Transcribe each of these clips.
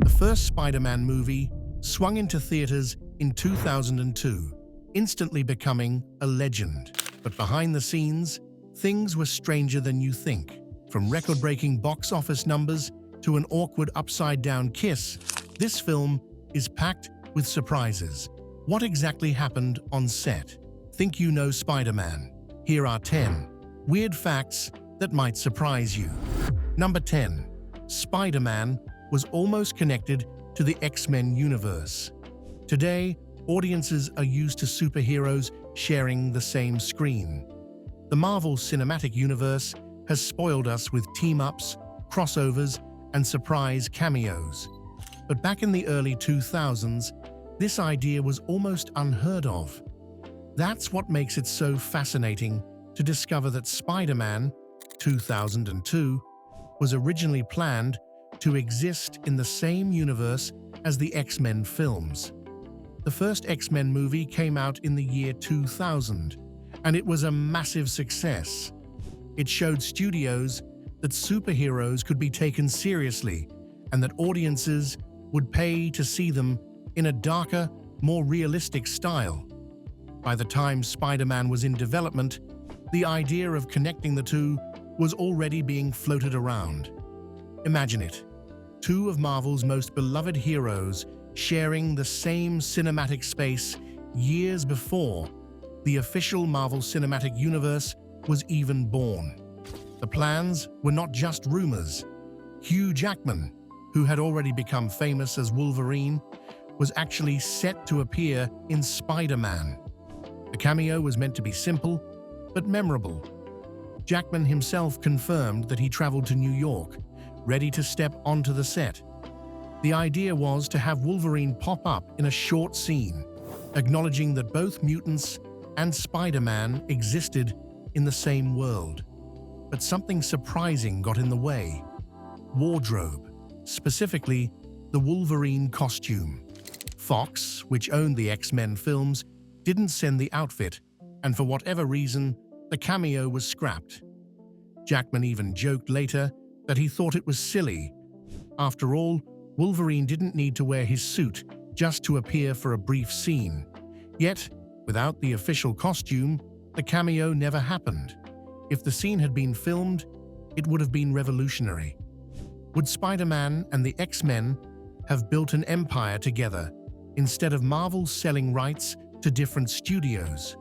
The first Spider-Man movie swung into theaters in 2002, instantly becoming a legend. But behind the scenes, things were stranger than you think. From record-breaking box office numbers to an awkward upside-down kiss, this film is packed with surprises. What exactly happened on set? Think you know Spider-Man? Here are 10 weird facts that might surprise you. Number 10. Spider-Man was almost connected to the X-Men universe. Today, audiences are used to superheroes sharing the same screen. The Marvel Cinematic Universe has spoiled us with team-ups, crossovers, and surprise cameos. But back in the early 2000s, this idea was almost unheard of. That's what makes it so fascinating to discover that Spider-Man 2002 was originally planned to exist in the same universe as the X-Men films. The first X-Men movie came out in the year 2000, and it was a massive success. It showed studios that superheroes could be taken seriously and that audiences would pay to see them in a darker, more realistic style. By the time Spider-Man was in development, the idea of connecting the two was already being floated around. Imagine it, two of Marvel's most beloved heroes sharing the same cinematic space years before the official Marvel Cinematic Universe was even born. The plans were not just rumors. Hugh Jackman, who had already become famous as Wolverine, was actually set to appear in Spider-Man. The cameo was meant to be simple, but memorable. Jackman himself confirmed that he traveled to New York, ready to step onto the set. The idea was to have Wolverine pop up in a short scene, acknowledging that both mutants and Spider-Man existed in the same world. But something surprising got in the way. Wardrobe, specifically the Wolverine costume. Fox, which owned the X-Men films, didn't send the outfit, and for whatever reason, the cameo was scrapped. Jackman even joked later that he thought it was silly. After all, Wolverine didn't need to wear his suit just to appear for a brief scene. Yet, without the official costume, the cameo never happened. If the scene had been filmed, it would have been revolutionary. Would Spider-Man and the X-Men have built an empire together instead of Marvel selling rights to different studios?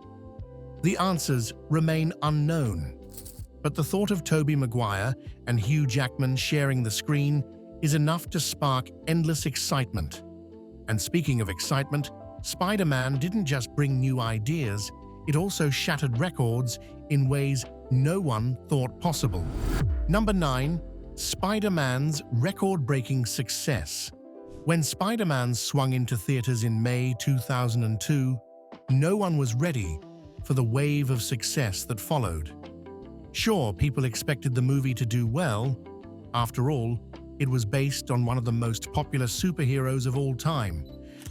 The answers remain unknown. But the thought of Tobey Maguire and Hugh Jackman sharing the screen is enough to spark endless excitement. And speaking of excitement, Spider-Man didn't just bring new ideas, it also shattered records in ways no one thought possible. Number 9. Spider-Man's record-breaking success. When Spider-Man swung into theaters in May 2002, no one was ready for the wave of success that followed. Sure, people expected the movie to do well. After all, it was based on one of the most popular superheroes of all time.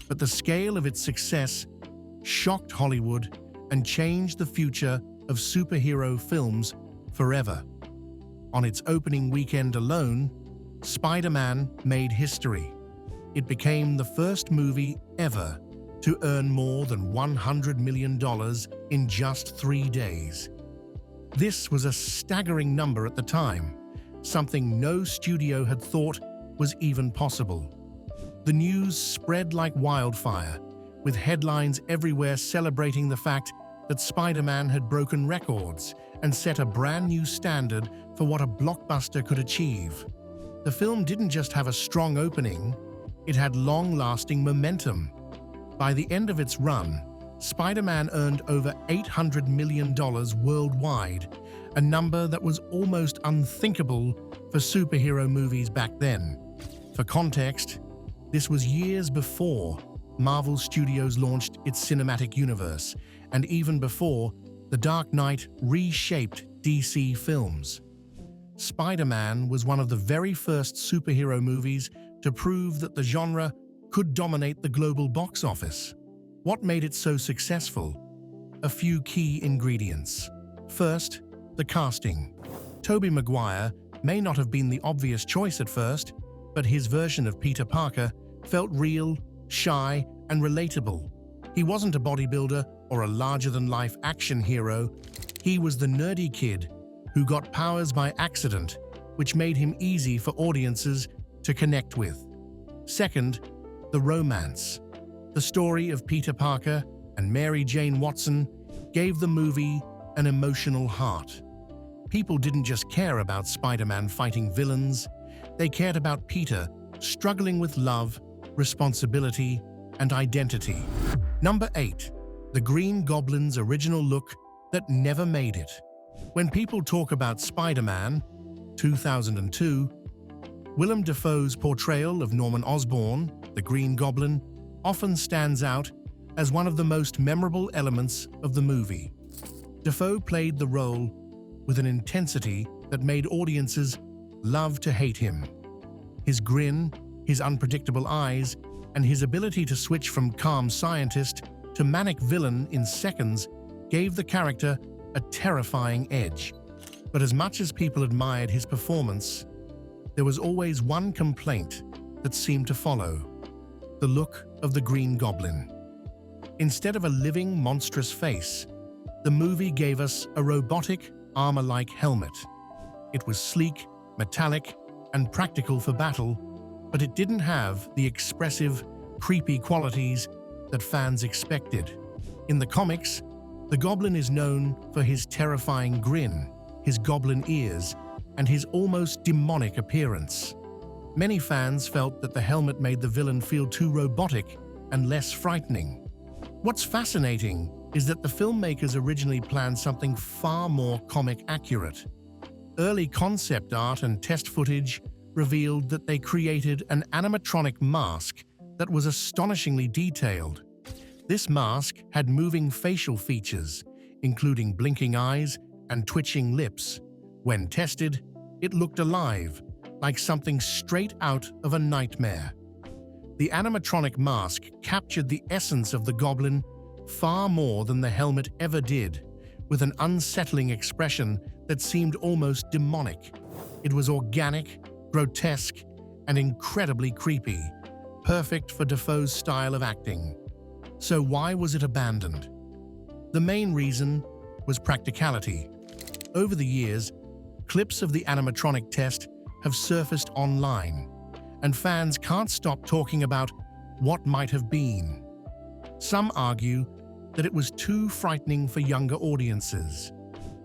But the scale of its success shocked Hollywood and changed the future of superhero films forever. On its opening weekend alone, Spider-Man made history. It became the first movie ever to earn more than $100 million in just 3 days. This was a staggering number at the time, something no studio had thought was even possible. The news spread like wildfire, with headlines everywhere celebrating the fact that Spider-Man had broken records and set a brand new standard for what a blockbuster could achieve. The film didn't just have a strong opening, it had long-lasting momentum. By the end of its run, Spider-Man earned over $800 million worldwide, a number that was almost unthinkable for superhero movies back then. For context, this was years before Marvel Studios launched its cinematic universe, and even before The Dark Knight reshaped DC films. Spider-Man was one of the very first superhero movies to prove that the genre could dominate the global box office. What made it so successful? A few key ingredients. First, the casting. Tobey Maguire may not have been the obvious choice at first, but his version of Peter Parker felt real, shy, and relatable. He wasn't a bodybuilder or a larger-than-life action hero. He was the nerdy kid who got powers by accident, which made him easy for audiences to connect with. Second, the romance. The story of Peter Parker and Mary Jane Watson gave the movie an emotional heart. People didn't just care about Spider-Man fighting villains, they cared about Peter struggling with love, responsibility, and identity. Number 8. The Green Goblin's original look that never made it. When people talk about Spider-Man, 2002, Willem Dafoe's portrayal of Norman Osborn, the Green Goblin, often stands out as one of the most memorable elements of the movie. Dafoe played the role with an intensity that made audiences love to hate him. His grin, his unpredictable eyes, and his ability to switch from calm scientist to manic villain in seconds gave the character a terrifying edge. But as much as people admired his performance, there was always one complaint that seemed to follow: the look of the Green Goblin. Instead of a living, monstrous face, the movie gave us a robotic, armor-like helmet. It was sleek, metallic, and practical for battle, but it didn't have the expressive, creepy qualities that fans expected. In the comics, the Goblin is known for his terrifying grin, his goblin ears, and his almost demonic appearance. Many fans felt that the helmet made the villain feel too robotic and less frightening. What's fascinating is that the filmmakers originally planned something far more comic accurate. Early concept art and test footage revealed that they created an animatronic mask that was astonishingly detailed. This mask had moving facial features, including blinking eyes and twitching lips. When tested, it looked alive, like something straight out of a nightmare. The animatronic mask captured the essence of the Goblin far more than the helmet ever did, with an unsettling expression that seemed almost demonic. It was organic, grotesque, and incredibly creepy, perfect for Dafoe's style of acting. So why was it abandoned? The main reason was practicality. Over the years, clips of the animatronic test have surfaced online, and fans can't stop talking about what might have been. Some argue that it was too frightening for younger audiences,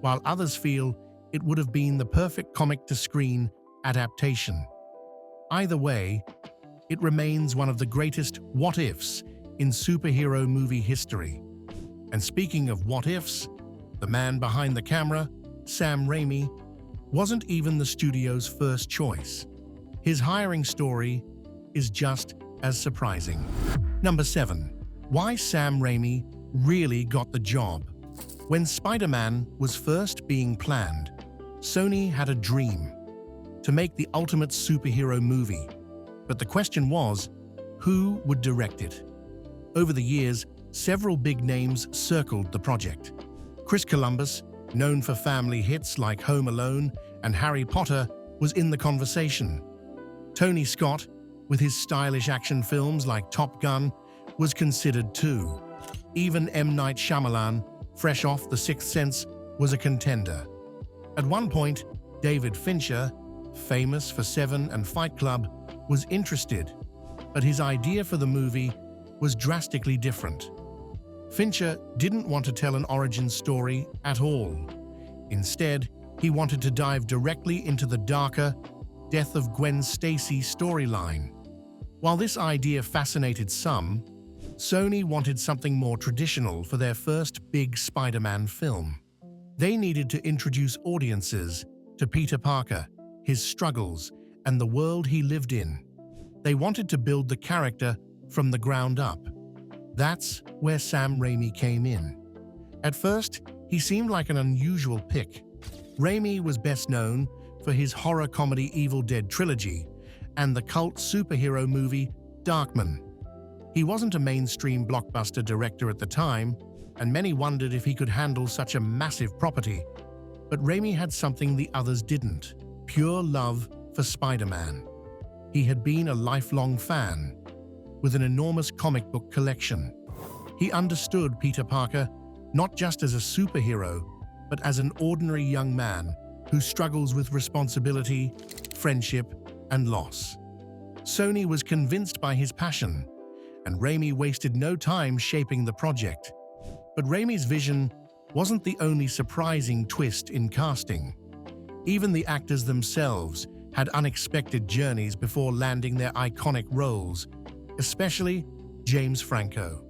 while others feel it would have been the perfect comic-to-screen adaptation. Either way, it remains one of the greatest what-ifs in superhero movie history. And speaking of what-ifs, the man behind the camera, Sam Raimi, wasn't even the studio's first choice. His hiring story is just as surprising. Number 7. Why Sam Raimi really got the job. When Spider-Man was first being planned, Sony had a dream: to make the ultimate superhero movie. But the question was, who would direct it? Over the years, several big names circled the project. Chris Columbus, known for family hits like Home Alone and Harry Potter, was in the conversation. Tony Scott, with his stylish action films like Top Gun, was considered too. Even M. Night Shyamalan, fresh off The Sixth Sense, was a contender. At one point, David Fincher, famous for Seven and Fight Club, was interested, but his idea for the movie was drastically different. Fincher didn't want to tell an origin story at all. Instead, he wanted to dive directly into the darker, Death of Gwen Stacy storyline. While this idea fascinated some, Sony wanted something more traditional for their first big Spider-Man film. They needed to introduce audiences to Peter Parker, his struggles, and the world he lived in. They wanted to build the character from the ground up. That's where Sam Raimi came in. At first, he seemed like an unusual pick. Raimi was best known for his horror comedy Evil Dead trilogy and the cult superhero movie Darkman. He wasn't a mainstream blockbuster director at the time, and many wondered if he could handle such a massive property. But Raimi had something the others didn't: pure love for Spider-Man. He had been a lifelong fan, with an enormous comic book collection. He understood Peter Parker not just as a superhero, but as an ordinary young man who struggles with responsibility, friendship, and loss. Sony was convinced by his passion, and Raimi wasted no time shaping the project. But Raimi's vision wasn't the only surprising twist in casting. Even the actors themselves had unexpected journeys before landing their iconic roles, especially James Franco.